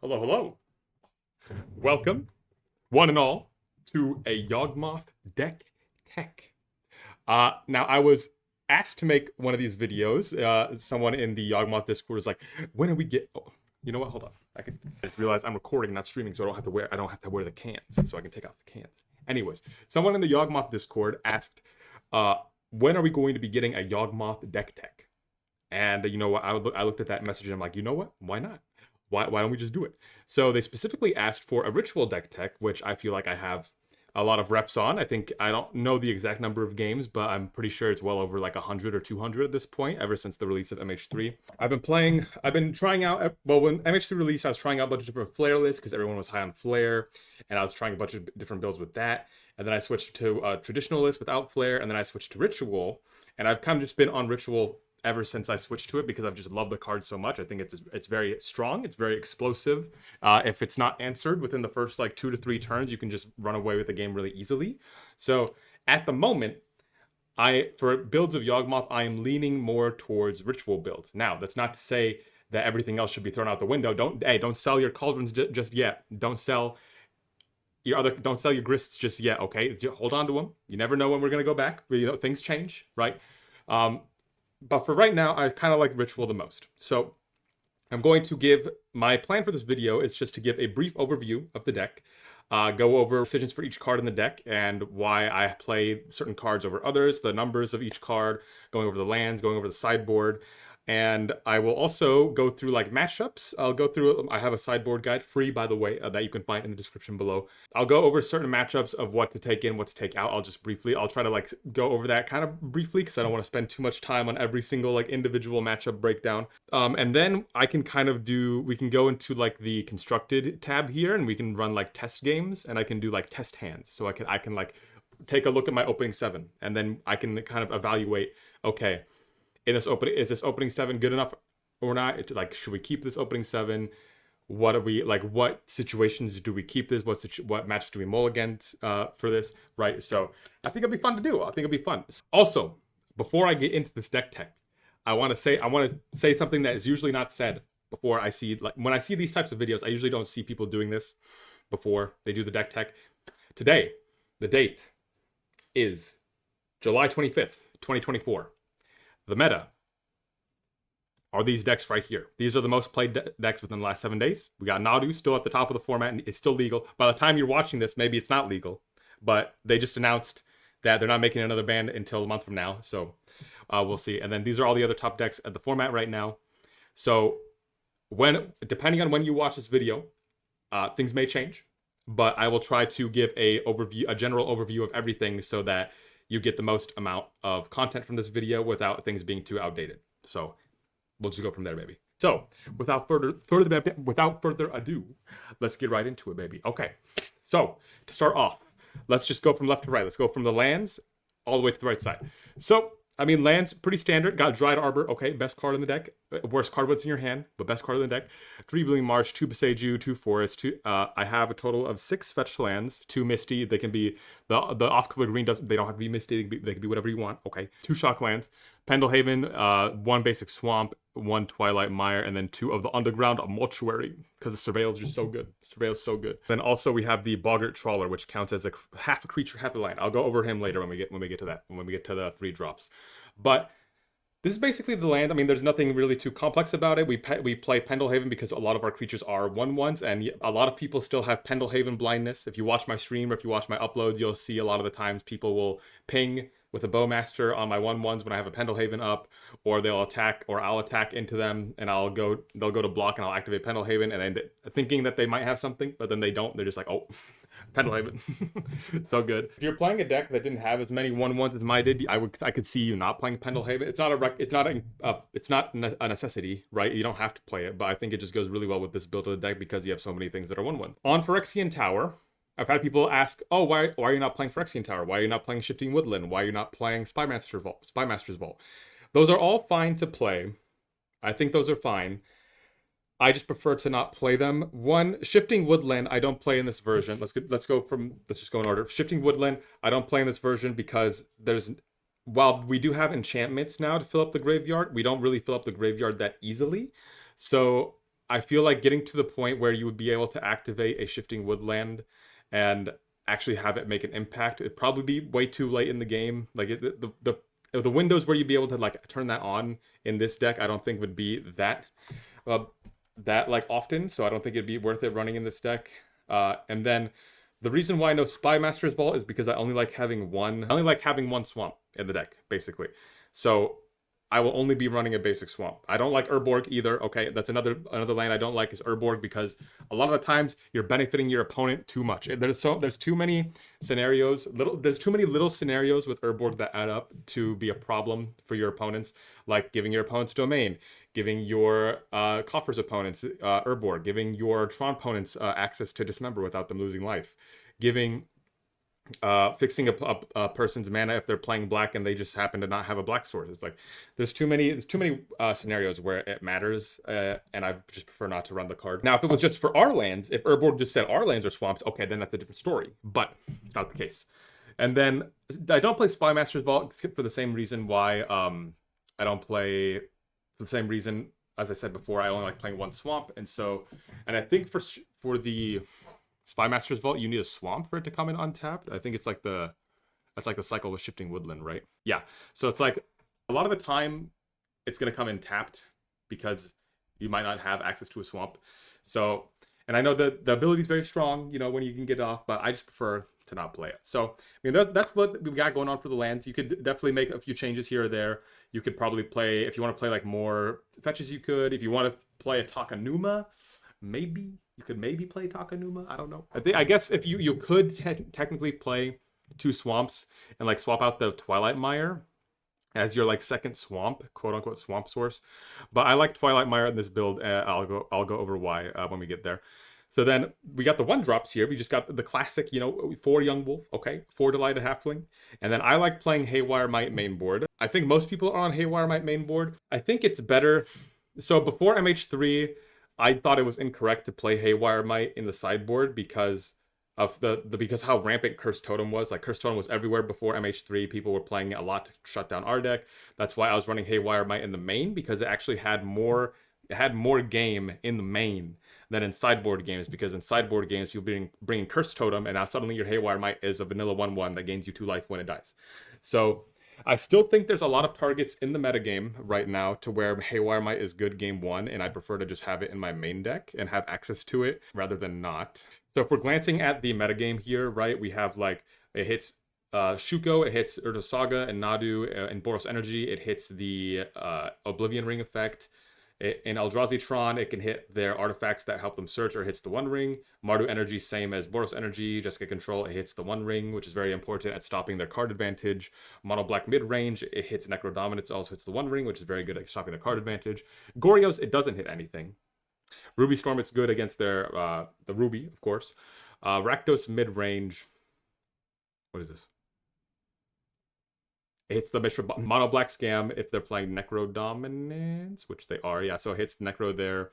Hello, hello. Welcome, one and all, to a Yawgmoth deck tech. Now, I was asked to make one of these videos. Someone in the Yawgmoth Discord was like, "When do we get?" Oh, you know what? Hold on. I just realized I'm recording, not streaming, so I don't have to wear the cans, so I can take off the cans. Anyways, someone in the Yawgmoth Discord asked, "When are we going to be getting a Yawgmoth deck tech?" And you know what? I looked at that message and I'm like, you know what? Why not? Why don't we just do it? So they specifically asked for a ritual deck tech, which I feel like I have a lot of reps on. I think I don't know the exact number of games, but I'm pretty sure it's well over like 100 or 200 at this point, ever since the release of MH3. I've been trying out, well, when MH3 released, I was trying out a bunch of different flare lists because everyone was high on flare, and I was trying a bunch of different builds with that. And then I switched to a traditional list without flare, and then I switched to ritual. And I've kind of just been on ritual ever since I switched to it because I've just loved the card so much. I think it's very strong. It's very explosive. If it's not answered within the first like 2 to 3 turns, you can just run away with the game really easily. So at the moment, for builds of Yawgmoth, I am leaning more towards ritual builds. Now, that's not to say that everything else should be thrown out the window. Don't sell your cauldrons just yet. Don't sell your grists just yet. Okay, hold on to them. You never know when we're gonna go back. Things change, right? But for right now, I kind of like ritual the most. So I'm going to give my plan for this video is just to give a brief overview of the deck, go over decisions for each card in the deck and why I play certain cards over others, the numbers of each card, going over the lands, going over the sideboard. And I will also go through like matchups. I have a sideboard guide, free by the way, that you can find in the description below. I'll go over certain matchups of what to take in, what to take out. I'll try to like go over that kind of briefly because I don't want to spend too much time on every single like individual matchup breakdown. And then we can go into like the constructed tab here and we can run like test games and I can do like test hands. So I can like take a look at my opening 7 and then I can kind of evaluate, okay, is this opening 7 good enough or not? It's like, should we keep this opening 7? What situations do we keep this? What matches do we mull against for this? Right. So I think it'll be fun to do. I think it'll be fun. Also, before I get into this deck tech, I want to say something that is usually not said before I see, like when I see these types of videos, I usually don't see people doing this before they do the deck tech. Today, the date is July 25th, 2024. The meta are these decks right here. These are the most played decks within the last 7 days. We got Nadu still at the top of the format, and it's still legal. By the time you're watching this, maybe it's not legal, but they just announced that they're not making another ban until a month from now, so we'll see. And then these are all the other top decks at the format right now. So depending on when you watch this video, things may change, but I will try to give a general overview of everything so that you get the most amount of content from this video without things being too outdated. So we'll just go from there, baby. So without further ado, let's get right into it, baby. Okay. So to start off, let's just go from left to right. Let's go from the lands all the way to the right side. So I mean, lands, pretty standard. Got Dried Arbor, okay, best card in the deck. Worst card what's in your hand, but best card in the deck. 3 Blooming Marsh, 2 Boseiju, 2 Forest. I have a total of 6 fetched lands, 2 Misty. They can be, the off-color green, they don't have to be Misty, they can be whatever you want, okay. 2 Shock lands, Pendlehaven, 1 basic Swamp, 1 Twilight Mire, and then 2 of the Underground Mortuary, because the Surveil is just so good. Surveil is so good. Then also we have the Boggart Trawler, which counts as half a creature, half a land. I'll go over him later when we get to that, when we get to the 3 drops. But this is basically the land. I mean, there's nothing really too complex about it. We play Pendlehaven because a lot of our creatures are 1/1s, and a lot of people still have Pendlehaven blindness. If you watch my stream or if you watch my uploads, you'll see a lot of the times people will ping with a Bowmaster on my 1/1s when I have a Pendlehaven up, or they'll attack, or I'll attack into them, and they'll go to block, and I'll activate Pendlehaven, and then thinking that they might have something, but then they don't. They're just like, oh, Pendlehaven. So good. If you're playing a deck that didn't have as many 1/1s as mine did, I could see you not playing Pendlehaven. It's not a necessity, right? You don't have to play it, but I think it just goes really well with this build of the deck because you have so many things that are 1/1. On Phyrexian Tower, I've had people ask, oh, why are you not playing Phyrexian Tower? Why are you not playing Shifting Woodland? Why are you not playing Spymaster's Vault? Those are all fine to play. I think those are fine. I just prefer to not play them. One, Shifting Woodland, I don't play in this version. Let's just go in order. Shifting Woodland, I don't play in this version because while we do have enchantments now to fill up the graveyard, we don't really fill up the graveyard that easily. So I feel like getting to the point where you would be able to activate a shifting woodland and actually have it make an impact, it'd probably be way too late in the game. Like the windows where you'd be able to like turn that on in this deck, I don't think would be uh, that like often. So I don't think it'd be worth it running in this deck. And then the reason why no Spy Master's Vault is because I only like having one. I only like having one swamp in the deck, basically. So I will only be running a basic swamp. I don't like Urborg either. Okay, that's another land I don't like is Urborg because a lot of the times you're benefiting your opponent too much. There's too many scenarios. There's too many little scenarios with Urborg that add up to be a problem for your opponents, like giving your opponent's domain, giving your Coffers opponents Urborg, giving your Tron opponents access to dismember without them losing life, giving fixing a person's mana if they're playing black and they just happen to not have a black source. It's like there's too many scenarios where it matters, and I just prefer not to run the card. Now, if it was just for our lands, if Urborg just said our lands are swamps, okay, then that's a different story. But it's not the case. And then I don't play Spy Master's Vault for the same reason why I don't play for the same reason as I said before. I only like playing one swamp, and I think for the Spy Master's Vault, you need a swamp for it to come in untapped. I think it's like that's like the cycle with shifting woodland, right? Yeah. So it's like a lot of the time it's gonna come in tapped because you might not have access to a swamp. So, and I know that the ability is very strong, you know, when you can get it off, but I just prefer to not play it. So, I mean, that's what we've got going on for the lands. You could definitely make a few changes here or there. You could probably play, if you want to play like more fetches, you could. If you want to play a Takanuma, maybe you could play Takanuma. I don't know. I guess if you could technically play two swamps and like swap out the Twilight Mire as your like second swamp, quote unquote swamp source. But I like Twilight Mire in this build. I'll go over why when we get there. So then we got the one drops here. We just got the classic, you know, 4 Young Wolf, okay, 4 Delighted Halfling. And then I like playing Haywire Might main board. I think most people are on Haywire Might main board. I think it's better. So before MH3, I thought it was incorrect to play Haywire Might in the sideboard because of because how rampant Cursed Totem was. Like Cursed Totem was everywhere before MH3. People were playing it a lot to shut down our deck. That's why I was running Haywire Might in the main, because it actually had more game in the main than in sideboard games, because in sideboard games you'll be bringing Cursed Totem and now suddenly your Haywire Might is a vanilla 1/1 that gains you 2 life when it dies. So I still think there's a lot of targets in the metagame right now to where Haywire Might is good game 1, and I prefer to just have it in my main deck and have access to it rather than not. So if we're glancing at the metagame here, right, we have like, it hits Shuko, it hits Urda Saga and Nadu and Boros Energy, it hits the Oblivion Ring effect. In Eldrazi Tron, it can hit their artifacts that help them search, or hits the One Ring. Mardu Energy, same as Boros Energy. Jessica Control, it hits the One Ring, which is very important at stopping their card advantage. Mono Black mid-range, it hits Necro Dominance, also hits the One Ring, which is very good at stopping their card advantage. Gorios, it doesn't hit anything. Ruby Storm, it's good against their the Ruby, of course. Rakdos mid-range, what is this? It hits the Mono Black Scam if they're playing Necro Dominance, which they are, yeah. So it hits Necro there.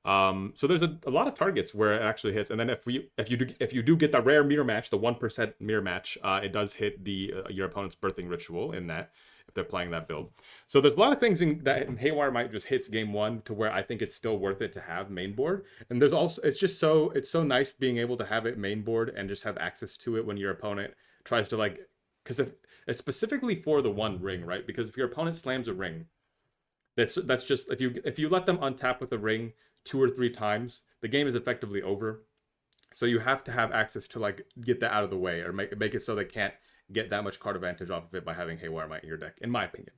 So there's a lot of targets where it actually hits, and then if you do get the rare mirror match, the 1% mirror match, it does hit the your opponent's Birthing Ritual in that if they're playing that build. So there's a lot of things in Haywire Might just hits game 1 to where I think it's still worth it to have main board. And there's also it's so nice being able to have it main board and just have access to it when your opponent tries to like, because if it's specifically for the One Ring, right? Because if your opponent slams a ring, that's just if you let them untap with a ring 2 or 3 times, the game is effectively over. So you have to have access to like get that out of the way, or make it so they can't get that much card advantage off of it by having Haywire Might in your deck, in my opinion.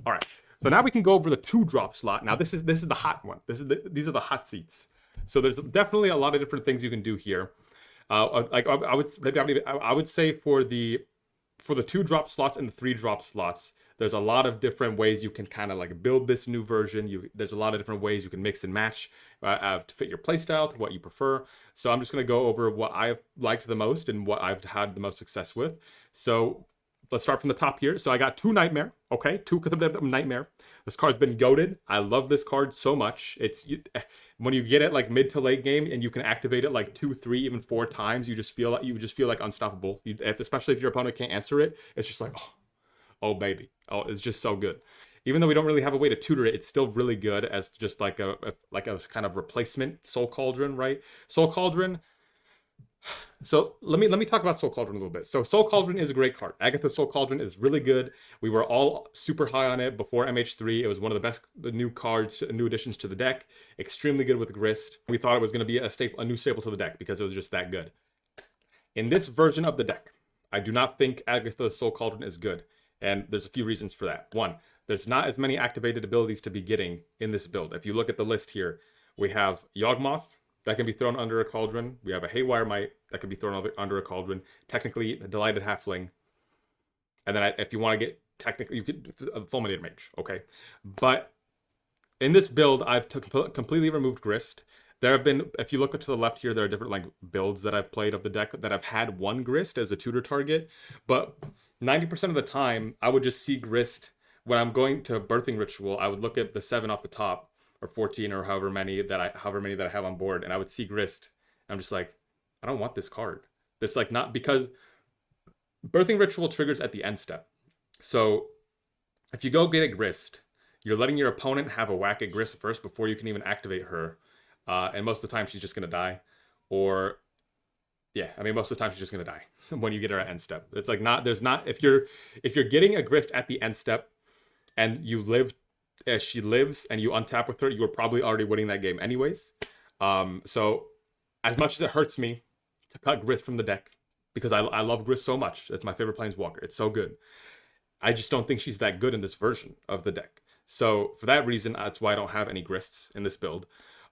All right, so now we can go over the 2-drop slot. Now this is the hot one. These are the hot seats. So there's definitely a lot of different things you can do here. Like I would say for the 2-drop slots and the 3-drop slots, there's a lot of different ways you can kind of like build this new version. There's a lot of different ways you can mix and match to fit your playstyle, to what you prefer. So I'm just going to go over what I've liked the most and what I've had the most success with. So let's start from the top here. So I got 2 Nightmare, okay? 2 Nightmare. This card's been goated. I love this card so much. When you get it like mid to late game and you can activate it like 2, 3, even 4 times, you just feel like unstoppable. Especially if your opponent can't answer it, it's just like, oh baby, oh, it's just so good. Even though we don't really have a way to tutor it, it's still really good as just like a kind of replacement Soul Cauldron, right? Soul Cauldron. So let me talk about Soul Cauldron a little bit. So Soul Cauldron is a great card. Agatha Soul Cauldron is really good. We were all super high on it before MH3. It was one of the best new cards, new additions to the deck. Extremely good with Grist. We thought it was going to be a new staple to the deck because it was just that good. In this version of the deck, I do not think Agatha Soul Cauldron is good. And there's a few reasons for that. One, there's not as many activated abilities to be getting in this build. If you look at the list here, we have Yawgmoth, that can be thrown under a cauldron. We have a Haywire Mite that can be thrown under a cauldron. Technically, a Delighted Halfling. And then if you want to get technically, you could Fulminated Mage, okay? But in this build, I've completely removed Grist. There have been, if you look to the left here, there are different like builds that I've played of the deck that have had one Grist as a tutor target. But 90% of the time, I would just see Grist when I'm going to Birthing Ritual. I would look at the 7 off the top, or 14, or however many that I have on board, and I would see Grist. I'm just like, I don't want this card. This like not because Birthing Ritual triggers at the end step. So if you go get a Grist, you're letting your opponent have a whack at Grist first before you can even activate her. And most of the time she's just gonna die. Or yeah, I mean most of the time she's just gonna die when you get her at end step. It's like if you're getting a Grist at the end step and you live as she lives and you untap with her, you were probably already winning that game anyways. So as much as it hurts me to cut Grist from the deck, because I love Grist so much, it's my favorite Planeswalker, it's so good, I just don't think she's that good in this version of the deck. So for that reason, that's why I don't have any Grists in this build.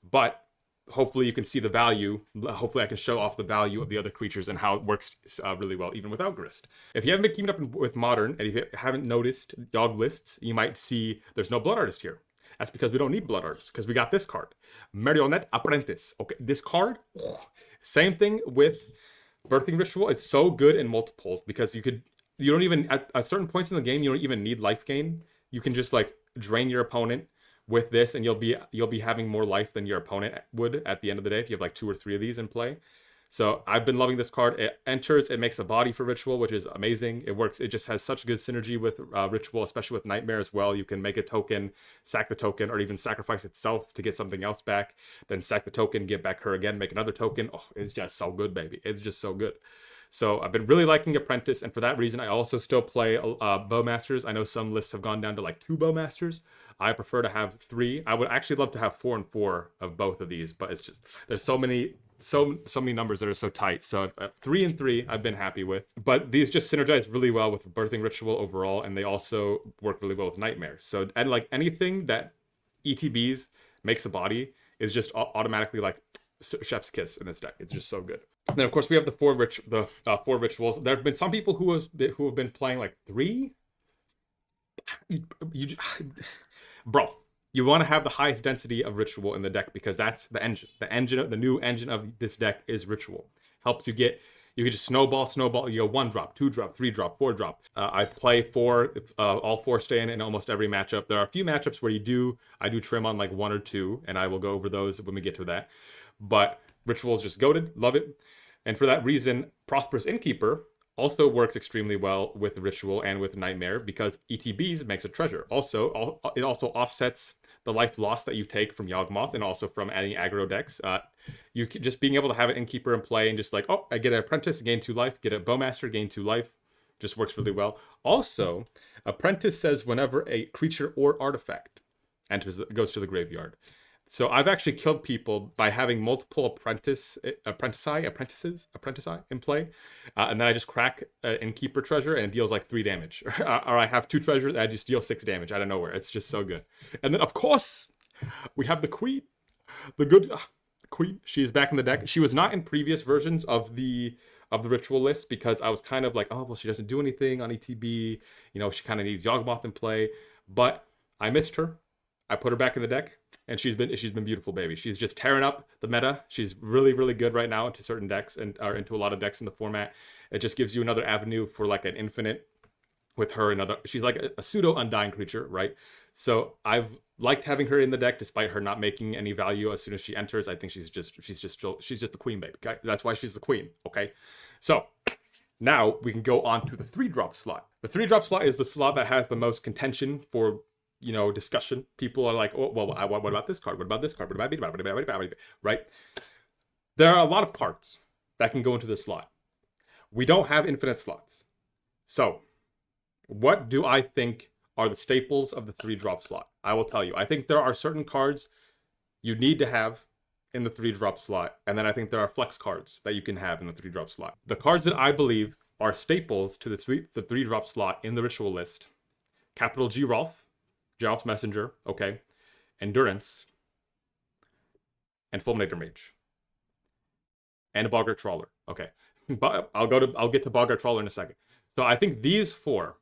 But hopefully you can see the value. Hopefully I can show off the value of the other creatures and how it works really well, even without Grist. If you haven't been keeping up with Modern, and if you haven't noticed Yawg lists, you might see there's no Blood Artist here. That's because we don't need Blood Artist, because we got this card. Marionette Apprentice. Okay, this card, same thing with Birthing Ritual. It's so good in multiples, because you don't even, at certain points in the game, you don't even need life gain. You can just like drain your opponent with this, and you'll be having more life than your opponent would at the end of the day if you have like 2 or 3 of these in play. So I've been loving this card. It enters, it makes a body for Ritual, which is amazing. It works. It just has such good synergy with Ritual, especially with Nightmare as well. You can make a token, sack the token, or even sacrifice itself to get something else back. Then sack the token, get back her again, make another token. Oh, it's just so good, baby. It's just so good. So I've been really liking Apprentice, and for that reason, I also still play Bowmasters. I know some lists have gone down to like 2 Bowmasters. I prefer to have 3. I would actually love to have 4 and 4 of both of these, but it's just there's so many numbers that are so tight. So 3 and 3 I've been happy with, but these just synergize really well with Birthing Ritual overall, and they also work really well with Nightmare. So and like anything that ETBs makes a body is just automatically like chef's kiss in this deck. It's just so good. And then of course we have the 4 rituals. There have been some people who have been playing like 3. Bro, you want to have the highest density of Ritual in the deck, because that's the engine. The new engine of this deck is Ritual. Helps you get, you can just snowball, you go 1 drop, 2 drop, 3 drop, 4 drop. I play 4, all 4 stay in almost every matchup. There are a few matchups where I do trim on like 1 or 2, and I will go over those when we get to that. But Ritual is just goated, love it. And for that reason, Prosperous Innkeeper also works extremely well with Ritual and with Nightmare, because ETBs makes a treasure. Also, it also offsets the life loss that you take from Yawgmoth and also from any aggro decks. You just being able to have an Innkeeper in play and just like, oh, I get an Apprentice, gain 2 life, get a Bowmaster, gain 2 life, just works really well. Also, Apprentice says whenever a creature or artifact goes to the graveyard. So I've actually killed people by having multiple apprentices in play, and then I just crack an Innkeeper treasure and it deals like 3 damage. Or I have 2 treasures and I just deal 6 damage out of nowhere. It's just so good. And then of course we have the Queen, the good Queen. She's back in the deck. She was not in previous versions of the Ritual list, because I was kind of like, oh well, she doesn't do anything on ETB. You know, she kind of needs Yawgmoth in play. But I missed her. I put her back in the deck, and she's been beautiful, baby. She's just tearing up the meta. She's really, really good right now into certain decks or into a lot of decks in the format. It just gives you another avenue for like an infinite with her. She's like a pseudo undying creature, right? So I've liked having her in the deck, despite her not making any value as soon as she enters. I think she's just the queen, baby. Okay? That's why she's the queen. Okay, so now we can go on to the 3-drop slot. The 3-drop slot is the slot that has the most contention for discussion. People are like, oh, well, what about this card? What about this card? What about right? There are a lot of cards that can go into this slot. We don't have infinite slots. So, what do I think are the staples of the 3-drop slot? I will tell you. I think there are certain cards you need to have in the 3-drop slot, and then I think there are flex cards that you can have in the 3-drop slot. The cards that I believe are staples to the 3-drop slot in the ritual list: capital G Rolf, Geralt's Messenger, okay, Endurance, and Fulminator Mage, and a Boggart Trawler, okay. But I'll get to Boggart Trawler in a second. So I think these 4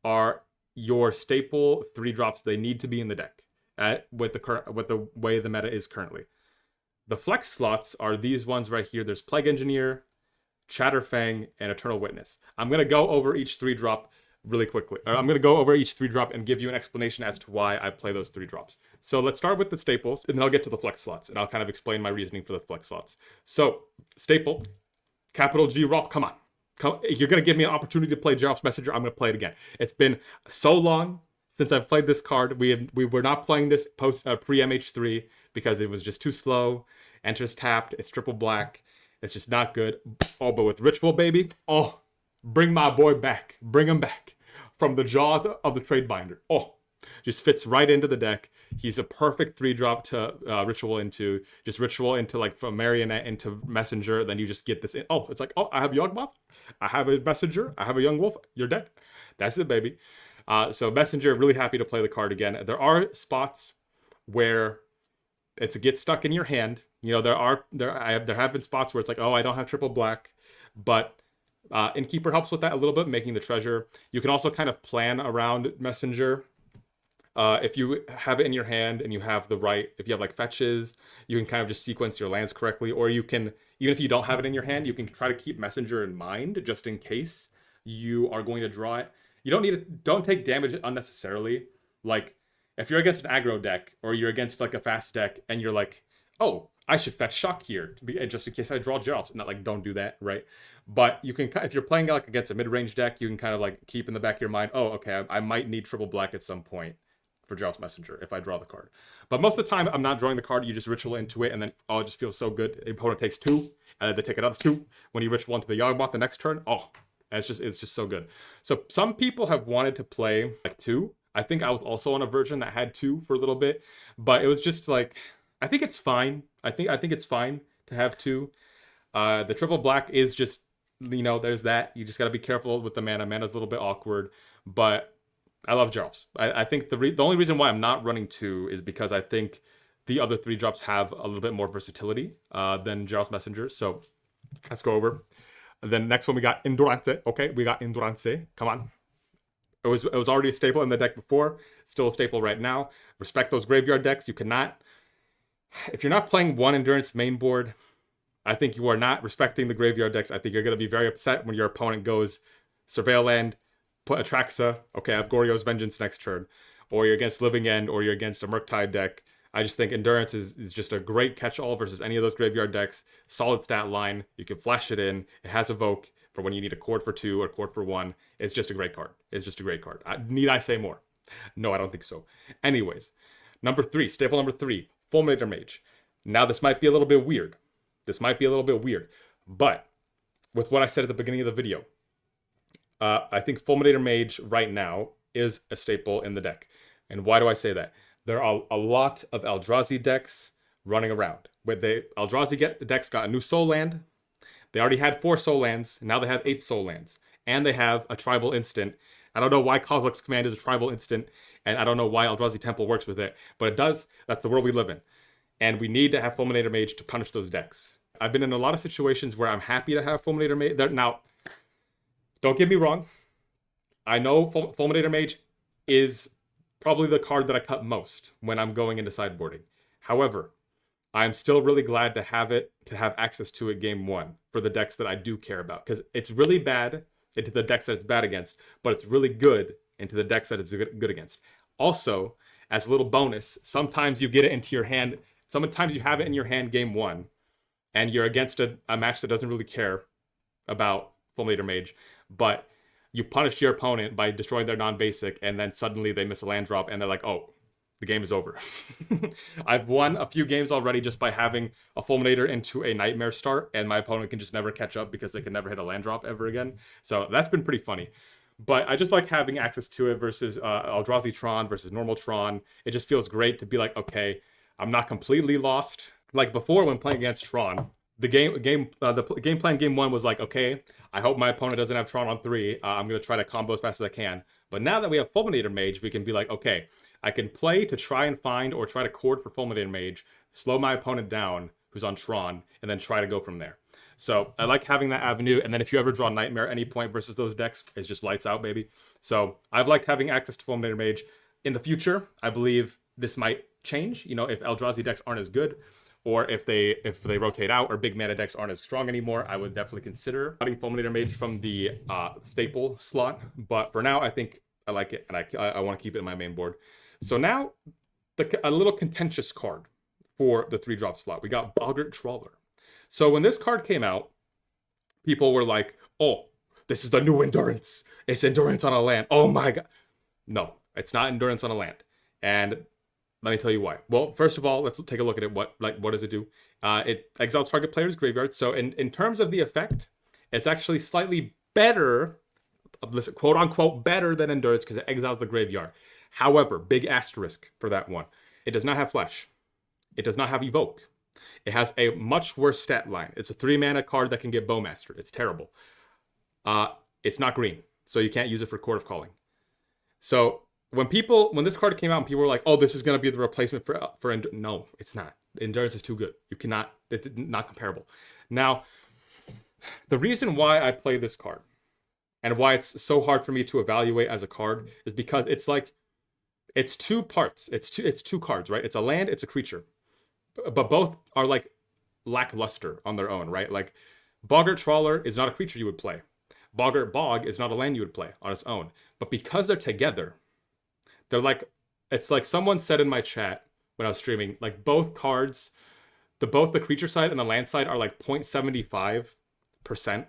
are your staple 3-drops. They need to be in the deck with the way the meta is currently. The flex slots are these ones right here. There's Plague Engineer, Chatterfang, and Eternal Witness. I'm going to go over each 3-drop really quickly. I'm going to go over each 3-drop and give you an explanation as to why I play those 3 drops. So let's start with the staples, and then I'll get to the flex slots, and I'll kind of explain my reasoning for the flex slots. So, staple, capital G Rolf, come on. You're going to give me an opportunity to play Geralt's Messenger, I'm going to play it again. It's been so long since I've played this card. We were not playing this pre-MH3 because it was just too slow. Enters tapped, it's triple black. It's just not good. Oh, but with Ritual, baby, oh, bring my boy back. Bring him back from the jaws of the trade binder. Oh, just fits right into the deck. He's a perfect 3-drop to Ritual into. Just Ritual into, like, from Marionette into Messenger. Then you just get this in. Oh, it's like, oh, I have Yawgmoth. I have a Messenger. I have a Young Wolf. You're dead. That's it, baby. So Messenger, really happy to play the card again. There are spots where it gets stuck in your hand. There have been spots where it's like, oh, I don't have triple black, but Innkeeper helps with that a little bit, making the treasure. You can also kind of plan around Messenger. If you have it in your hand and you have if you have like fetches, you can kind of just sequence your lands correctly, or you can, even if you don't have it in your hand, you can try to keep Messenger in mind just in case you are going to draw it. You don't take damage unnecessarily. Like, if you're against an aggro deck or you're against like a fast deck and you're like, oh, I should fetch Shock here just in case I draw Geralt. Not like, don't do that, right? But you can, if you're playing like against a mid-range deck, you can kind of like keep in the back of your mind, oh, okay, I might need triple black at some point for Geralt's Messenger if I draw the card. But most of the time, I'm not drawing the card. You just Ritual into it, and then, oh, it just feels so good. The opponent takes 2, and then they take another 2. When you Ritual into the Yawgmoth the next turn, oh, it's just so good. So some people have wanted to play like 2. I think I was also on a version that had 2 for a little bit, but it was just like, I think it's fine. I think it's fine to have 2. The triple black is just, there's that. You just got to be careful with the mana. Mana's a little bit awkward, but I love Geralt. I think the only reason why I'm not running 2 is because I think the other 3-drops have a little bit more versatility than Geralt's Messenger. So let's go over. And then next one, we got Endurance. Okay, we got Endurance. Come on. It was already a staple in the deck before. Still a staple right now. Respect those graveyard decks. You cannot... If you're not playing 1 Endurance main board, I think you are not respecting the graveyard decks. I think you're going to be very upset when your opponent goes Surveil Land, put Atraxa, okay, I have Goryo's Vengeance next turn, or you're against Living End, or you're against a Murktide deck. I just think Endurance is just a great catch-all versus any of those graveyard decks. Solid stat line. You can flash it in. It has Evoke for when you need a Chord for 2 or Chord for 1. It's just a great card. It's just a great card. Need I say more? No, I don't think so. Anyways, staple number 3, Fulminator Mage. Now, this might be a little bit weird. But with what I said at the beginning of the video, I think Fulminator Mage right now is a staple in the deck. And why do I say that? There are a lot of Eldrazi decks running around. Eldrazi decks got a new Soul Land. They already had 4 Soul Lands. Now they have 8 Soul Lands. And they have a Tribal Instant. I don't know why Kozilek's Command is a Tribal Instant. And I don't know why Eldrazi Temple works with it. But it does. That's the world we live in. And we need to have Fulminator Mage to punish those decks. I've been in a lot of situations where I'm happy to have Fulminator Mage. Now, don't get me wrong. I know Fulminator Mage is probably the card that I cut most when I'm going into sideboarding. However, I'm still really glad to have access to it game 1 for the decks that I do care about. Because it's really bad into the decks that it's bad against, but it's really good into the decks that it's good against. Also, as a little bonus, sometimes you get it into your hand. Sometimes you have it in your hand game 1, and you're against a match that doesn't really care about Fulminator Mage, but you punish your opponent by destroying their non-basic, and then suddenly they miss a land drop, and they're like, oh, the game is over. I've won a few games already just by having a Fulminator into a Nightmare start, and my opponent can just never catch up because they can never hit a land drop ever again. So that's been pretty funny. But I just like having access to it versus Eldrazi Tron versus normal Tron. It just feels great to be like, okay, I'm not completely lost. Like before when playing against Tron, the game plan game one was like, okay, I hope my opponent doesn't have Tron on 3. I'm going to try to combo as fast as I can. But now that we have Fulminator Mage, we can be like, okay, I can play to try and find or try to cord for Fulminator Mage, slow my opponent down who's on Tron, and then try to go from there. So I like having that avenue. And then if you ever draw Nightmare at any point versus those decks, it's just lights out, baby. So I've liked having access to Fulminator Mage. In the future, I believe this might change. You know, if Eldrazi decks aren't as good, or if they rotate out, or big mana decks aren't as strong anymore, I would definitely consider cutting Fulminator Mage from the staple slot. But for now, I think I like it, and I want to keep it in my main board. So now, a little contentious card for the 3-drop slot. We got Boggart Trawler. So when this card came out, people were like, oh, this is the new Endurance. It's Endurance on a land. Oh my god. No, it's not Endurance on a land. And let me tell you why. Well, first of all, let's take a look at it. What does it do? It exiles target player's graveyard. So in terms of the effect, it's actually slightly better, quote unquote, better than Endurance because it exiles the graveyard. However, big asterisk for that one. It does not have Flash. It does not have Evoke. It has a much worse stat line. It's a 3-mana card that can get Bowmastered. It's terrible. It's not green, so you can't use it for Court of Calling. So when this card came out, and people were like, "Oh, this is going to be the replacement for no, it's not. Endurance is too good. You cannot. It's not comparable." Now, the reason why I play this card and why it's so hard for me to evaluate as a card is because it's 2 parts. It's two cards, right? It's a land, it's a creature. But both are like lackluster on their own, right? Like Boggart Trawler is not a creature you would play. Boggart Bog is not a land you would play on its own. But because they're together, they're like, it's like someone said in my chat when I was streaming, like both cards, both the creature side and the land side are like 0.75%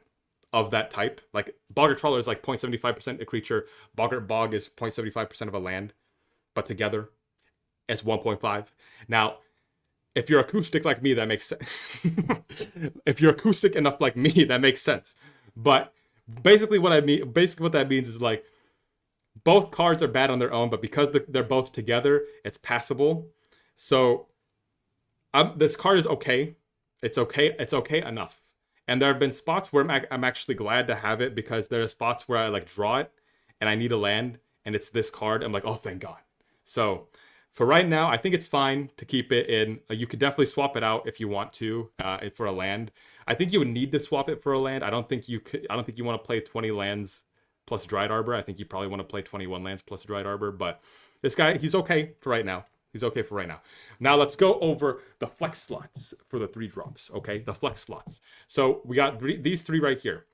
of that type. Like Boggart Trawler is like 0.75% a creature. Boggart Bog is 0.75% of a land. But together, it's 1.5. Now, if you're acoustic like me, that makes sense. If you're acoustic enough like me, that makes sense. But basically what that means is like both cards are bad on their own, but because they're both together, it's passable. So this card is okay. It's okay. It's okay enough. And there have been spots where I'm actually glad to have it because there are spots where I like draw it and I need a land and it's this card. I'm like, oh, thank God. So for right now, I think it's fine to keep it in. You could definitely swap it out if you want to for a land. I think you would need to swap it for a land. I don't think you want to play 20 lands plus Dried Arbor. I think you probably want to play 21 lands plus Dried Arbor. But this guy, he's okay for right now. Now let's go over the flex slots for the 3-drops. Okay, the flex slots. So we got these 3 right here.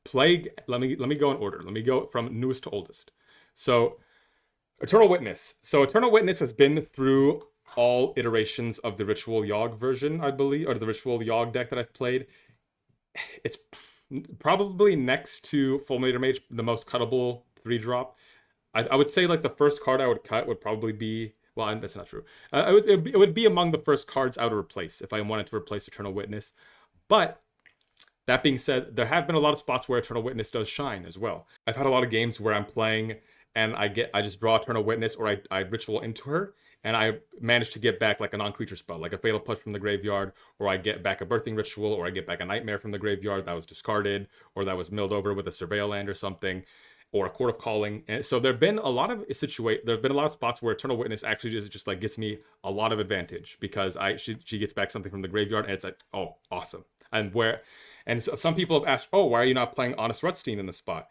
Plague. Let me go in order. Let me go from newest to oldest. So Eternal Witness. So Eternal Witness has been through all iterations of the Ritual Yawg version, I believe, or the Ritual Yawg deck that I've played. It's probably next to Fulminator Mage, the most cuttable 3-drop. I would say like the first card I would cut would probably be, well, that's not true. It would be among the first cards I would replace if I wanted to replace Eternal Witness. But that being said, there have been a lot of spots where Eternal Witness does shine as well. I've had a lot of games where I'm playing and I just draw Eternal Witness, or I Ritual into her, and I manage to get back like a non-creature spell, like a Fatal Push from the graveyard, or I get back a Birthing Ritual, or I get back a Nightmare from the graveyard that was discarded, or that was milled over with a Surveil Land or something, or a Court of Calling. And so there've been a lot of spots where Eternal Witness actually just like gets me a lot of advantage because she gets back something from the graveyard, and it's like, oh, awesome. And so some people have asked, oh, why are you not playing Honest Rutstein in this spot?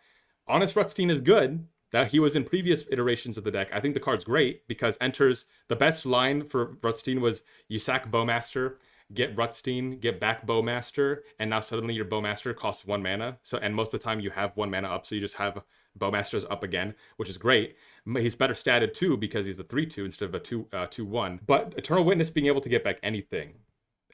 Honest Rutstein is good. That he was in previous iterations of the deck. I think the card's great because enters the best line for Rutstein was you sack Bowmaster, get Rutstein, get back Bowmaster, and now suddenly your Bowmaster costs 1 mana. So and most of the time you have 1 mana up, so you just have Bowmasters up again, which is great. He's better statted too because he's a 3/2 instead of a 2/1. But Eternal Witness being able to get back anything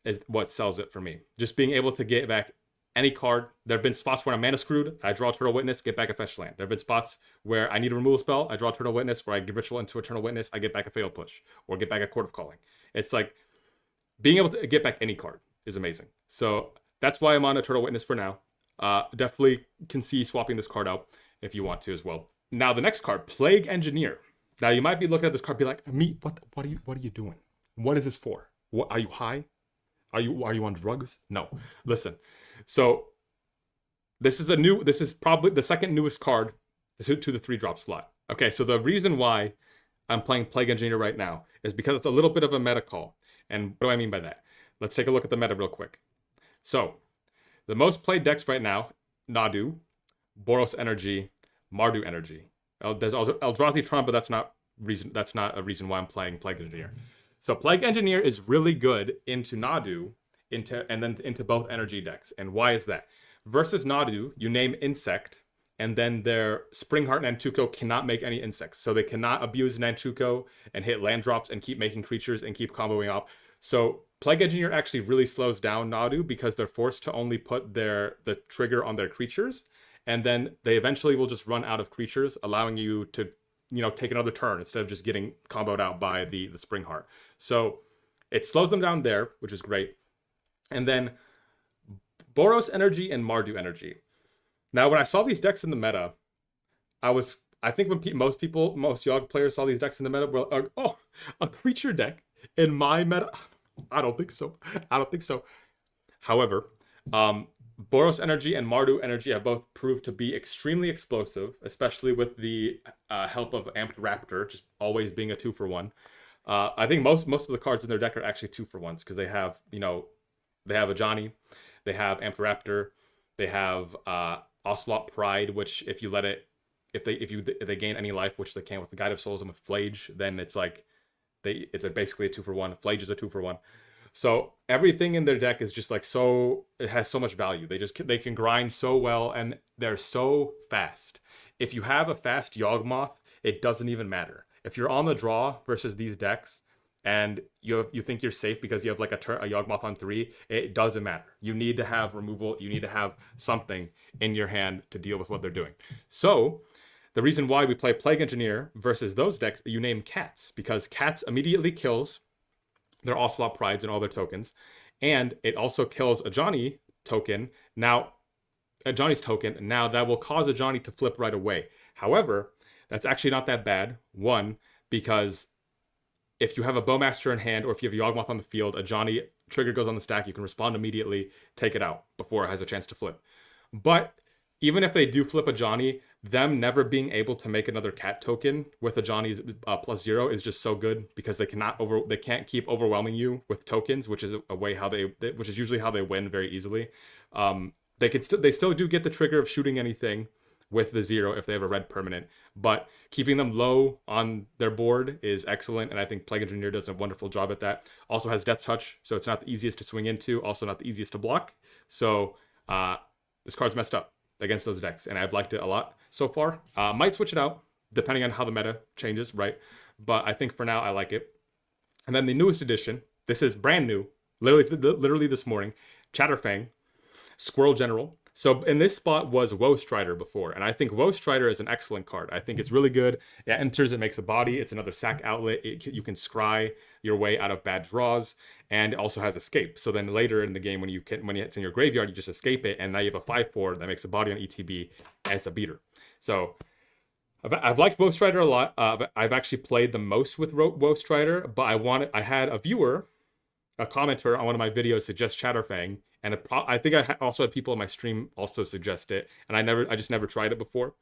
is what sells it for me. Just being able to get back any card. There have been spots where I'm mana screwed. I draw Eternal Witness, get back a fetch land. There have been spots where I need a removal spell. I draw Eternal Witness, where I give Ritual into Eternal Witness. I get back a Fatal Push, or get back a Court of Calling. It's like being able to get back any card is amazing. So that's why I'm on Eternal Witness for now. Definitely can see swapping this card out if you want to as well. Now the next card, Plague Engineer. Now you might be looking at this card, be like, "Me, what are you doing? What is this for? What are you high? Are you on drugs?" No. Listen. So this is probably the second newest card to the 3-drop slot. Okay, so the reason why I'm playing Plague Engineer right now is because it's a little bit of a meta call. And what do I mean by that? Let's take a look at the meta real quick. So the most played decks right now, Nadu, Boros Energy, Mardu Energy. There's also Eldrazi Tron, but that's not a reason why I'm playing Plague Engineer. So Plague Engineer is really good into Nadu, and then into both energy decks. And why is that? Versus Nadu, you name insect, and then their Springheart Nantuko cannot make any insects. So they cannot abuse Nantuko and hit land drops and keep making creatures and keep comboing up. So Plague Engineer actually really slows down Nadu because they're forced to only put the trigger on their creatures, and then they eventually will just run out of creatures, allowing you to, take another turn instead of just getting comboed out by the Springheart. So it slows them down there, which is great. And then Boros Energy and Mardu Energy. Now, when I saw these decks in the meta, I think when most Yogg players saw these decks in the meta, were like, "Oh, a creature deck in my meta." I don't think so. However, Boros Energy and Mardu Energy have both proved to be extremely explosive, especially with the help of Amped Raptor, just always being a 2-for-1. I think most of the cards in their deck are actually 2-for-1s because they have, they have a Johnny, they have Amped Raptor, they have Ocelot Pride, which if they gain any life, which they can with the Guide of Souls and with Flage, then it's like it's basically a 2-for-1. Flage is a 2-for-1. So everything in their deck is just like it has so much value. They can grind so well, and they're so fast. If you have a fast Yawgmoth, it doesn't even matter. If you're on the draw versus these decks, and you think you're safe because you have like a Yawgmoth on 3, it doesn't matter. You need to have removal. You need to have something in your hand to deal with what they're doing. So the reason why we play Plague Engineer versus those decks, you name Cats, because Cats immediately kills their Ocelot Prides and all their tokens, and it also kills a Johnny token. Now, a Johnny's token, now that will cause a Johnny to flip right away. However, that's actually not that bad. One, because if you have a Bowmaster in hand, or if you have a Yawgmoth on the field, a Johnny trigger goes on the stack, you can respond immediately, take it out before it has a chance to flip. But even if they do flip a Johnny, them never being able to make another cat token with a Johnny's +0 is just so good, because they can't keep overwhelming you with tokens, which is which is usually how they win very easily. They still do get the trigger of shooting anything with the 0 if they have a red permanent, but keeping them low on their board is excellent, and I think Plague Engineer does a wonderful job at that. Also has Death Touch, so it's not the easiest to swing into, also not the easiest to block. So this card's messed up against those decks, and I've liked it a lot so far. Might switch it out depending on how the meta changes, right? But I think for now I like it. And then the newest edition, this is brand new, literally this morning, Chatterfang, Squirrel General. So in this spot was Woe Strider before, and I think Woe Strider is an excellent card. I think it's really good. It enters, it makes a body, it's another sack outlet. You can scry your way out of bad draws, and it also has escape. So then later in the game, when it's in your graveyard, you just escape it, and now you have a 5/4 that makes a body on ETB, and it's a beater. So I've liked Woe Strider a lot. I've actually played the most with Woe Strider, but I had a viewer, a commenter on one of my videos suggest Chatterfang, and I think I also had people in my stream also suggest it, and I just never tried it before.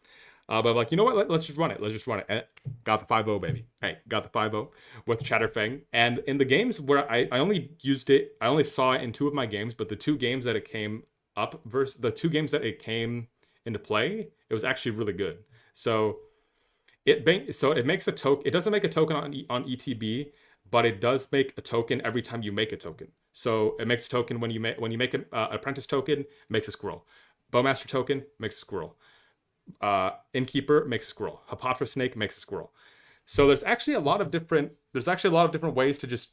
But I'm like, you know what? Let's just run it. And got the 5-0, baby. Hey, got the 5-0 with Chatterfang. And in the games where I only used it, I only saw it in 2 of my games, but the 2 games that it came up versus the 2 games that it came into play, it was actually really good. So it makes a token. It doesn't make a token on ETB, but it does make a token every time you make a token. So it makes a token when you make an apprentice token, makes a squirrel. Bowmaster token makes a squirrel. Innkeeper makes a squirrel. Hapatra Snake makes a squirrel. So there's actually a lot of different ways to just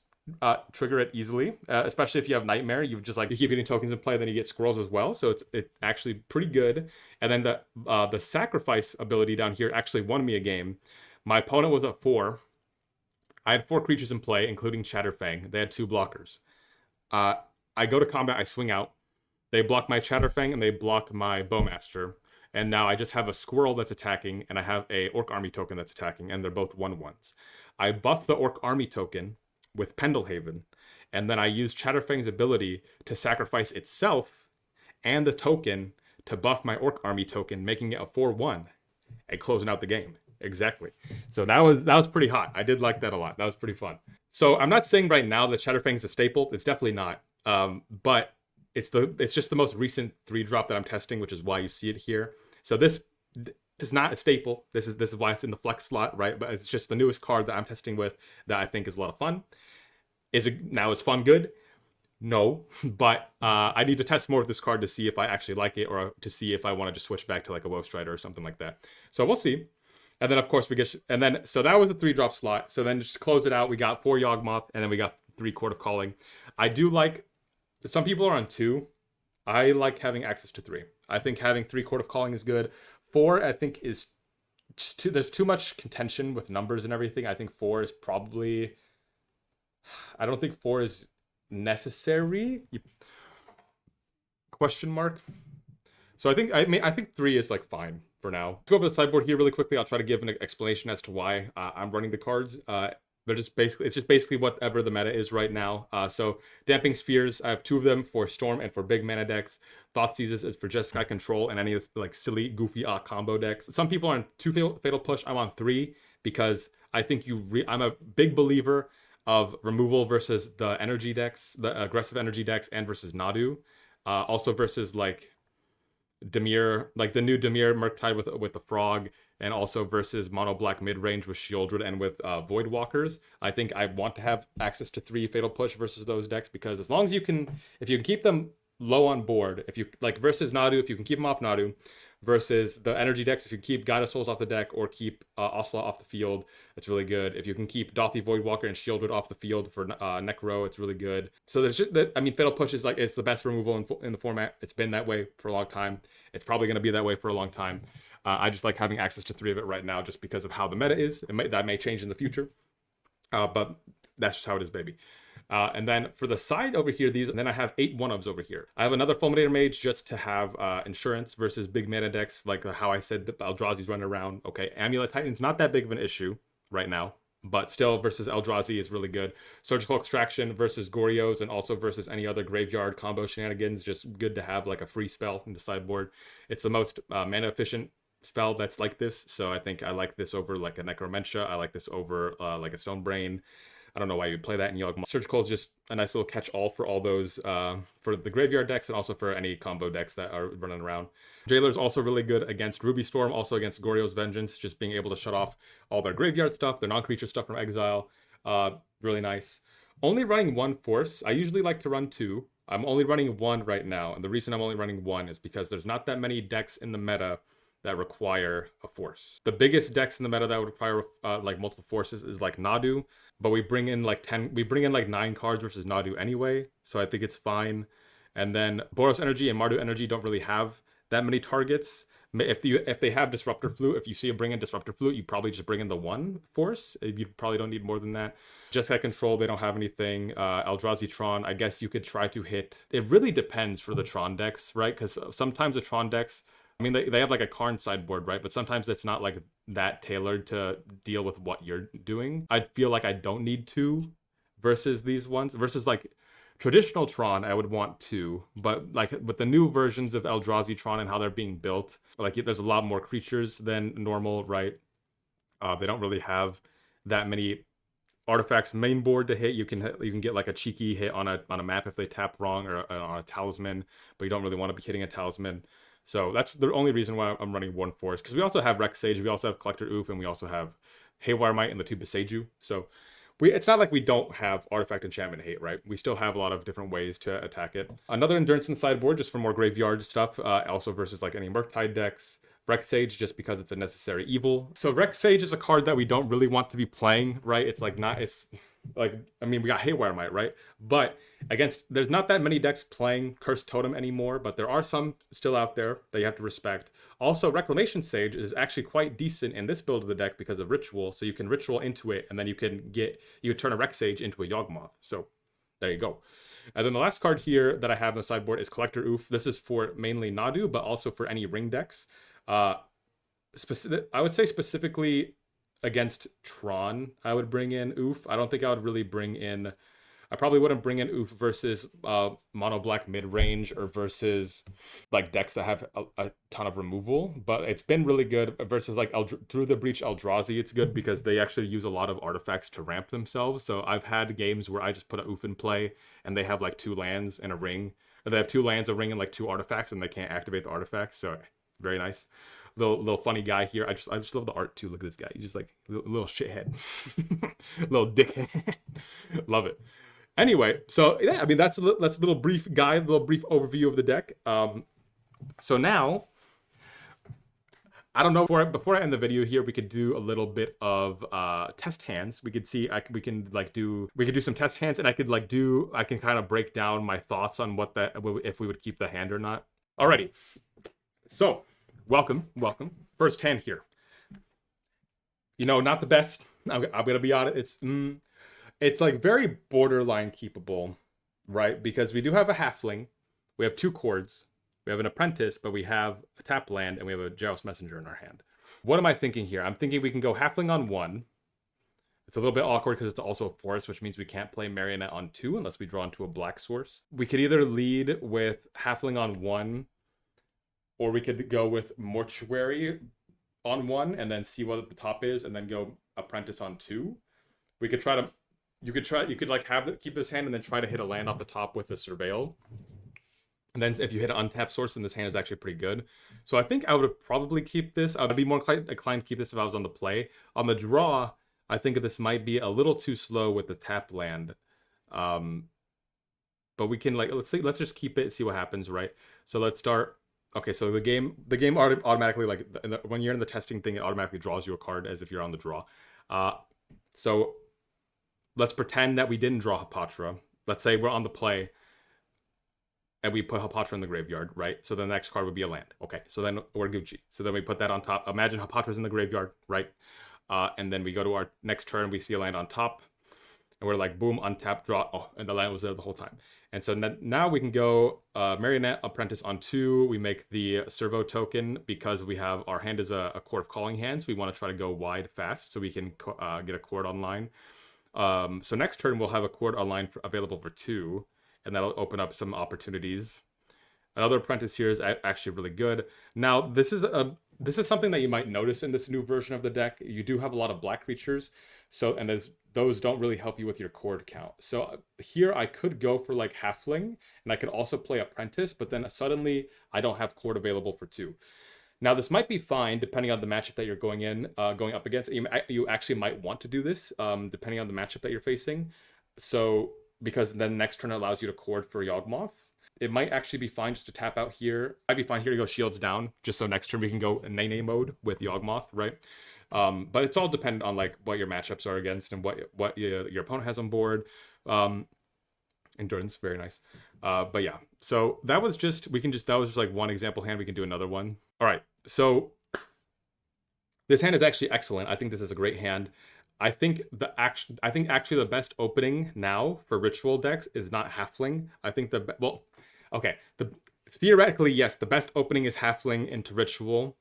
trigger it easily, especially if you have Nightmare. You just like you keep getting tokens in play, then you get squirrels as well. So it's actually pretty good. And then the sacrifice ability down here actually won me a game. My opponent was at 4. I had 4 creatures in play, including Chatterfang. They had 2 blockers. I go to combat, I swing out. They block my Chatterfang and they block my Bowmaster. And now I just have a squirrel that's attacking, and I have a Orc Army token that's attacking, and they're both 1/1s. I buff the Orc Army token with Pendelhaven, and then I use Chatterfang's ability to sacrifice itself and the token to buff my Orc Army token, making it a 4/1 and closing out the game. Exactly. So that was pretty hot. I did like that a lot. That was pretty fun. So I'm not saying right now that Chatterfang is a staple. It's definitely not. But it's just the most recent 3-drop that I'm testing, which is why you see it here. So this is not a staple. This is why it's in the flex slot, right? But it's just the newest card that I'm testing with that I think is a lot of fun. Is fun good? No, but I need to test more of this card to see if I actually like it, or to see if I want to just switch back to like a Woe Strider or something like that. So we'll see. And then of course so that was a 3-drop slot. So then just to close it out, we got 4 Yawgmoth, and then we got 3 Court of Calling. I do like, some people are on 2. I like having access to 3. I think having 3 Court of Calling is good. 4, I think, is just there's too much contention with numbers and everything. I think 4 is probably, I don't think 4 is necessary. Question mark. So I think 3 is like fine for now. Let's go over the sideboard here really quickly. I'll try to give an explanation as to why I'm running the cards. It's just basically whatever the meta is right now. So Damping Spheres, I have 2 of them for Storm and for big mana decks. Thoughtseizes is for just Sky Control and any of this like silly, goofy combo decks. Some people are on 2 Fatal Push. I'm on 3 because I think I'm a big believer of removal versus the energy decks, the aggressive energy decks, and versus Nadu. Also versus like Dimir, like the new Dimir Murktide with the Frog, and also versus mono black mid range with Shieldred and with Void Walkers. I think I want to have access to 3 Fatal Push versus those decks, because as long as if you can keep them low on board, if you like versus Nadu, if you can keep them off Nadu, versus the energy decks, if you keep Guide of Souls off the deck or keep Ocelot off the field, it's really good. If you can keep Dothy Voidwalker and Shieldred off the field for Necro, it's really good. So there's just that. I mean, Fatal Push is like, it's the best removal in the format. It's been that way for a long time. It's probably going to be that way for a long time. I just like having access to 3 of it right now, just because of how the meta is. That may change in the future, but that's just how it is, baby. And then for the side over here, and then I have 8 1-ofs over here. I have another Fulminator Mage just to have insurance versus big mana decks, like how I said the Eldrazi's running around. Okay, Amulet Titan's not that big of an issue right now, but still versus Eldrazi is really good. Surgical Extraction versus Goryo's, and also versus any other graveyard combo shenanigans, just good to have like a free spell in the sideboard. It's the most mana efficient spell that's like this, so I think I like this over like a Necromentia. I like this over like a Stone Brain. I don't know why you'd play that in Yawgmoth. Surgical is just a nice little catch-all for all those, for the graveyard decks, and also for any combo decks that are running around. Jailer is also really good against Ruby Storm, also against Goryo's Vengeance, just being able to shut off all their graveyard stuff, their non-creature stuff from exile. Really nice. Only running 1 Force. I usually like to run 2. I'm only running 1 right now, and the reason I'm only running 1 is because there's not that many decks in the meta that require a force. The biggest decks in the meta that would require like multiple forces is like Nadu, but we bring in like 9 cards versus Nadu anyway, so I think it's fine. And then Boros Energy and Mardu Energy don't really have that many targets. If they have Disruptor Flute, if you see a bring in Disruptor Flute, you probably just bring in the 1 force. You probably don't need more than that. Jeskai Control, they don't have anything. Eldrazi Tron, I guess you could try to hit. It really depends for the Tron decks, right? Because sometimes the Tron decks, I mean, they have like a Karn sideboard, right? But sometimes it's not like that tailored to deal with what you're doing. I feel like I don't need 2 versus these ones. Versus like traditional Tron, I would want 2. But like with the new versions of Eldrazi Tron and how they're being built, like there's a lot more creatures than normal, right? They don't really have that many artifacts main board to hit. You can get like a cheeky hit on a map if they tap wrong, or on a talisman, but you don't really want to be hitting a talisman. So that's the only reason why I'm running 1 Force, because we also have Rex Sage, we also have Collector Oof, and we also have Haywire Might and the 2 Beseiju. So it's not like we don't have Artifact Enchantment hate, right? We still have a lot of different ways to attack it. Another Endurance in the sideboard, just for more graveyard stuff, also versus like any Murktide decks. Rex Sage, just because it's a necessary evil. So Rex Sage is a card that we don't really want to be playing, right? It's like Like, I mean, we got Haywire Might, right? But there's not that many decks playing Cursed Totem anymore, but there are some still out there that you have to respect. Also, Reclamation Sage is actually quite decent in this build of the deck because of Ritual, so you can Ritual into it, and then you can turn a Rec Sage into a Yawgmoth. So there you go. And then the last card here that I have in the sideboard is Collector Oof. This is for mainly Nadu, but also for any ring decks. I would say specifically against Tron, I would bring in Oof. I don't think I would really bring in... I probably wouldn't bring in Oof versus mono black mid range or versus like decks that have a ton of removal, but it's been really good versus like through the Breach Eldrazi. It's good because they actually use a lot of artifacts to ramp themselves. So I've had games where I just put a Oof in play and they have like 2 lands and a ring, or they have 2 lands, a ring, and like 2 artifacts, and they can't activate the artifacts. So very nice. Little funny guy here. I just love the art too. Look at this guy. He's just like a little shithead, little dickhead. Love it. Anyway, so yeah, I mean that's a little brief guide, a little brief overview of the deck. So now, I don't know. Before I end the video here, we could do a little bit of test hands. We could see we can do some test hands, and I can kind of break down my thoughts on if we would keep the hand or not. Alrighty, so welcome. First hand here. You know, not the best. I'm gonna be honest. It's like very borderline keepable, right? Because we do have a halfling, we have 2 chords, we have an apprentice, but we have a tap land, and we have a Jaros Messenger in our hand. What am I thinking here? I'm thinking we can go halfling on 1. It's a little bit awkward because it's also a forest, which means we can't play Marionette on 2 unless we draw into a black source. We could either lead with halfling on 1, or we could go with Mortuary on 1 and then see what the top is, and then go apprentice on 2. We could try to... You could keep this hand and then try to hit a land off the top with a Surveil. And then if you hit an untapped source, then this hand is actually pretty good. So I think I would probably keep this. I would be more inclined to keep this if I was on the play. On the draw, I think this might be a little too slow with the tap land. But we can let's just keep it and see what happens, right? So let's start. Okay, so the game automatically, when you're in the testing thing, it automatically draws you a card as if you're on the draw. So let's pretend that we didn't draw Hapatra. Let's say we're on the play and we put Hapatra in the graveyard, right? So the next card would be a land. Okay, so then we're Gucci. So then we put that on top. Imagine Hapatra's in the graveyard, right? And then we go to our next turn, we see a land on top, and we're like, boom, untap, draw. Oh, and the land was there the whole time. And so now we can go Marionette Apprentice on 2. We make the Servo token because we have our hand is a Court of Calling Hands. We want to try to go wide fast so we can get a Court online. So next turn we'll have a Court online available for 2, and that'll open up some opportunities. Another Apprentice here is actually really good. Now this is something that you might notice in this new version of the deck. You do have a lot of black creatures, those don't really help you with your chord count. So here I could go for like Halfling, and I could also play Apprentice, but then suddenly I don't have chord available for 2. Now this might be fine depending on the matchup that you're going up against. You actually might want to do this depending on the matchup that you're facing. So because then next turn allows you to chord for Yawgmoth. It might actually be fine just to tap out here. I'd be fine here to go shields down, just so next turn we can go Nene mode with Yawgmoth, right? But it's all dependent on like what your matchups are against and what your opponent has on board. Endurance, very nice. But yeah, so that was just like one example hand. We can do another one. All right, so this hand is actually excellent. I think this is a great hand. I think actually the best opening now for ritual decks is not Halfling. I think theoretically, yes, the best opening is Halfling into ritual,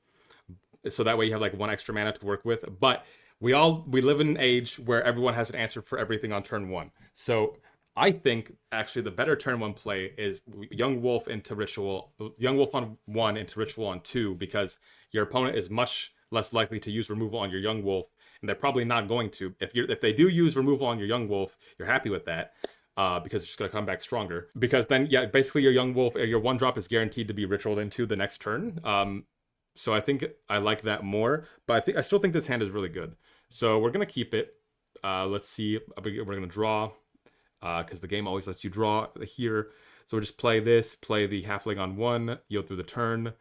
so that way you have like 1 extra mana to work with. But we live in an age where everyone has an answer for everything on turn 1. So I think actually the better turn 1 play is Young Wolf into ritual, Young Wolf on 1 into ritual on 2, because your opponent is much less likely to use removal on your Young Wolf, and they're probably not going to. If they do use removal on your Young Wolf, you're happy with that. Because it's just going to come back stronger. Because then, yeah, basically your Young Wolf, your 1-drop is guaranteed to be ritualed into the next turn. So I think I like that more, but I still think this hand is really good. So we're going to keep it. Let's see. We're going to draw, because the game always lets you draw here. So we'll just play this, play the Halfling on 1, yield through the turn,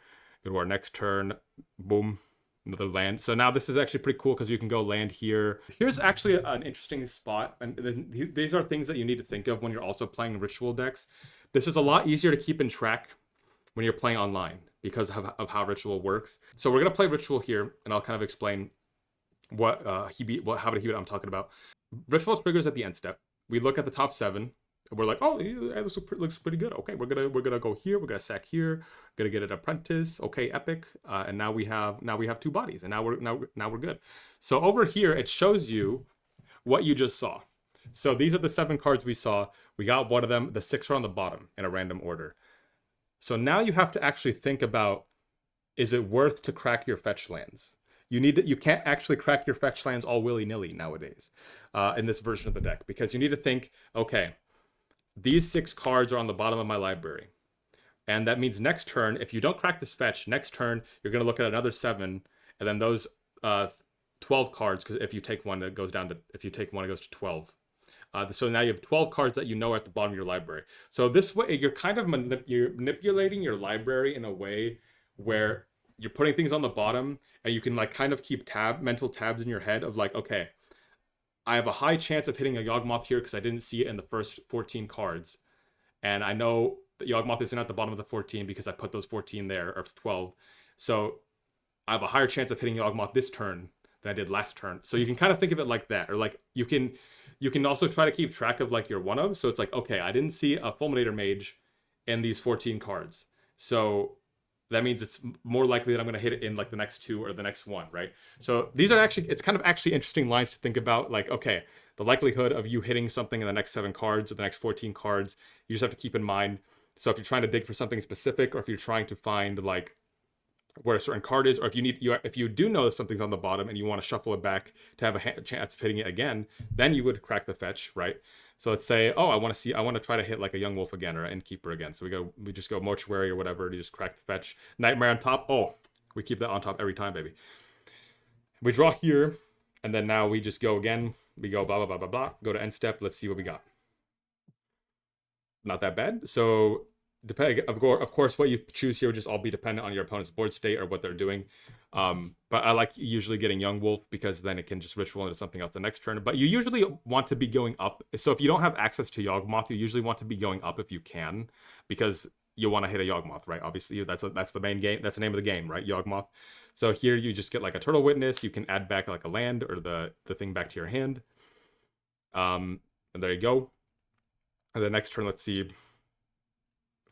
go to our next turn, boom. Another land. So now this is actually pretty cool because you can go land here. Here's actually an interesting spot. And these are things that you need to think of when you're also playing ritual decks. This is a lot easier to keep in track when you're playing online because of how ritual works. So we're going to play ritual here, and I'll kind of explain what how to Hebit I'm talking about. Ritual triggers at the end step. We look at the top 7. We're like, oh, it looks pretty good. Okay, we're gonna go here. We're gonna sack here. We're gonna get an apprentice. Okay, epic. And now we have 2 bodies, and now we're good. So over here, it shows you what you just saw. So these are the 7 cards we saw. We got one of them. The 6 are on the bottom in a random order. So now you have to actually think about: is it worth to crack your fetch lands? You can't actually crack your fetch lands all willy-nilly nowadays in this version of the deck, because you need to think, okay, these 6 cards are on the bottom of my library. And that means next turn, if you don't crack this fetch, next turn, you're going to look at another 7, and then those 12 cards, because if you take one, it goes to 12. So now you have 12 cards that you know are at the bottom of your library. So this way, you're kind of you're manipulating your library in a way where you're putting things on the bottom, and you can like kind of keep mental tabs in your head of like, okay, I have a high chance of hitting a Yawgmoth here because I didn't see it in the first 14 cards. And I know that Yawgmoth isn't at the bottom of the 14 because I put those 14 there, or 12. So I have a higher chance of hitting Yawgmoth this turn than I did last turn. So you can kind of think of it like that. Or like you can also try to keep track of like your one-of. So it's like, okay, I didn't see a Fulminator Mage in these 14 cards. So that means it's more likely that I'm going to hit it in like the next 2 or the next 1, right? So these are it's kind of actually interesting lines to think about. Like, okay, the likelihood of you hitting something in the next 7 cards or the next 14 cards, you just have to keep in mind. So if you're trying to dig for something specific, or if you're trying to find like where a certain card is, or if you do know that something's on the bottom and you want to shuffle it back to have a chance of hitting it again, then you would crack the fetch, right? So let's say, oh, I want to try to hit like a Yawgmoth again or an Innkeeper again. So we just go Mortuary or whatever to just crack the fetch. Nightmare on top. Oh, we keep that on top every time, baby. We draw here, and then now we just go again. We go blah, blah, blah, blah, blah. Go to end step. Let's see what we got. Not that bad. So of course, what you choose here would just all be dependent on your opponent's board state or what they're doing. But I like usually getting Yawgmoth because then it can just ritual into something else the next turn. But you usually want to be going up. So if you don't have access to Yawgmoth, you usually want to be going up if you can, because you want to hit a Yawgmoth, right? Obviously, that's the main game. That's the name of the game, right? Yawgmoth. So here you just get like a Turtle Witness. You can add back like a land or the thing back to your hand. And there you go. And the next turn, let's see.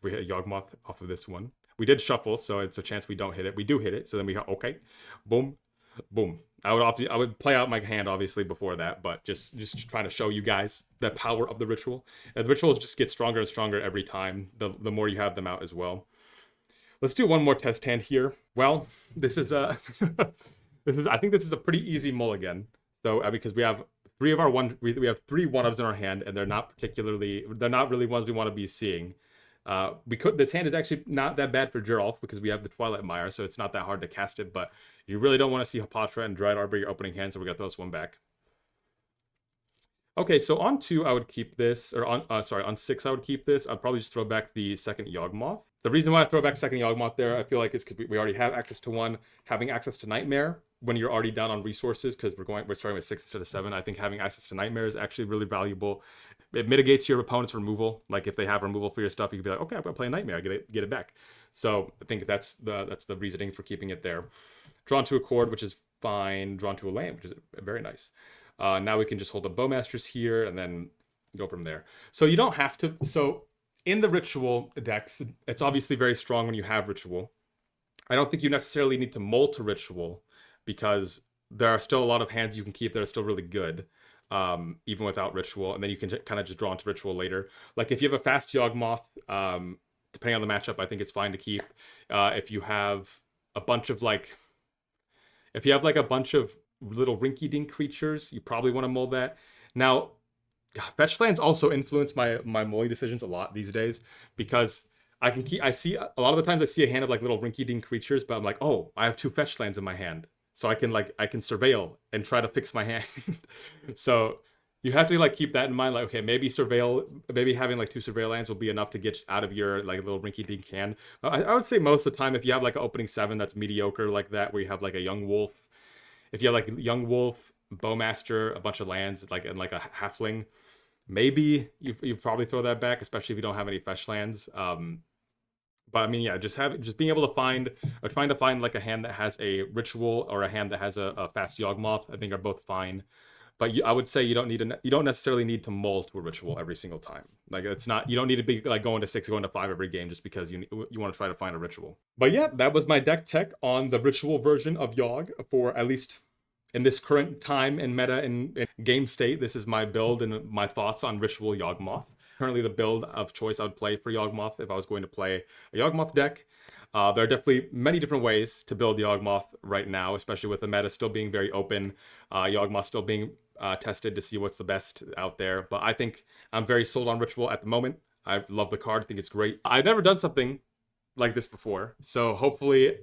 We hit a Yawgmoth off of this one. We did shuffle, so it's a chance we don't hit it. We do hit it, so then we go, okay, boom, boom. I would play out my hand obviously before that, but just trying to show you guys the power of the ritual. And the rituals just get stronger and stronger every time. The more you have them out as well. Let's do one more test hand here. Well, this is I think this is a pretty easy mulligan. So because we have we have 3 one-ofs in our hand, and they're not really ones we want to be seeing. This hand is actually not that bad for Geralf because we have the Twilight Mire, so it's not that hard to cast it, but you really don't want to see Hapatra and Dryad Arbor your opening hand, so we got throw this one back. Okay, so on 2 I would keep this, or on 6 I would keep this. I'd probably just throw back the second Yawgmoth. The reason why I throw back second Yawgmoth there, I feel like, is because we already have access to 1. Having access to Nightmare when you're already down on resources, because we're starting with 6 instead of 7, I think having access to Nightmare is actually really valuable. It mitigates your opponent's removal. Like if they have removal for your stuff, you can be like, okay, I'm gonna play a Nightmare, get it back. So I think that's the reasoning for keeping it there. Drawn to a Chord, which is fine. Drawn to a Land, which is very nice. Now we can just hold the Bowmasters here and then go from there. So you don't have to. So in the ritual decks, it's obviously very strong when you have ritual. I don't think you necessarily need to mull to ritual, because there are still a lot of hands you can keep that are still really good, even without ritual, and then you can kind of just draw into ritual later. Like if you have a fast Yawgmoth, depending on the matchup, I think it's fine to keep. If you have a bunch of little rinky-dink creatures, you probably want to mull that. Now, fetch lands also influence my mulling decisions a lot these days, because I see a lot of the times I see a hand of like little rinky-dink creatures, but I'm like, oh, I have 2 fetch lands in my hand. So I can surveil and try to fix my hand. So you have to like keep that in mind. Like, okay, maybe having like 2 surveil lands will be enough to get out of your like little rinky dink hand. I would say most of the time, if you have like an opening 7 that's mediocre like that, where you have like a young wolf, if you have like young wolf, bowmaster, a bunch of lands, like and like a halfling, maybe you probably throw that back, especially if you don't have any fetch lands. But I mean, yeah, just being able to find or trying to find like a hand that has a ritual or a hand that has a fast Yawgmoth, I think are both fine. But I would say you don't necessarily need to mull to a ritual every single time. Like it's not you don't need to be like going to 6, going to 5 every game just because you want to try to find a ritual. But yeah, that was my deck tech on the ritual version of Yawg for at least in this current time and meta and game state. This is my build and my thoughts on ritual Yawgmoth. Currently the build of choice I would play for Yawgmoth if I was going to play a Yawgmoth deck. There are definitely many different ways to build Yawgmoth right now, especially with the meta still being very open. Yawgmoth still being tested to see what's the best out there. But I think I'm very sold on Ritual at the moment. I love the card. I think it's great. I've never done something like this before. So hopefully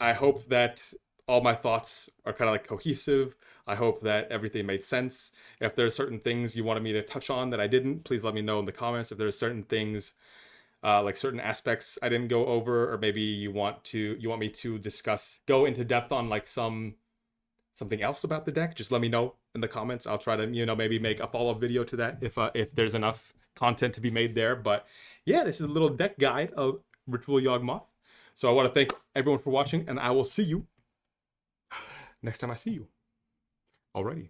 I hope that all my thoughts are kind of like cohesive. I hope that everything made sense. If there's certain things you wanted me to touch on that I didn't, please let me know in the comments. If there's certain things like certain aspects I didn't go over, or maybe you want me to go into depth on like something else about the deck, just let me know in the comments. I'll try to maybe make a follow-up video to that if there's enough content to be made there. But yeah, this is a little deck guide of Ritual Yawgmoth. So I want to thank everyone for watching, and I will see you next time I see you. Alrighty.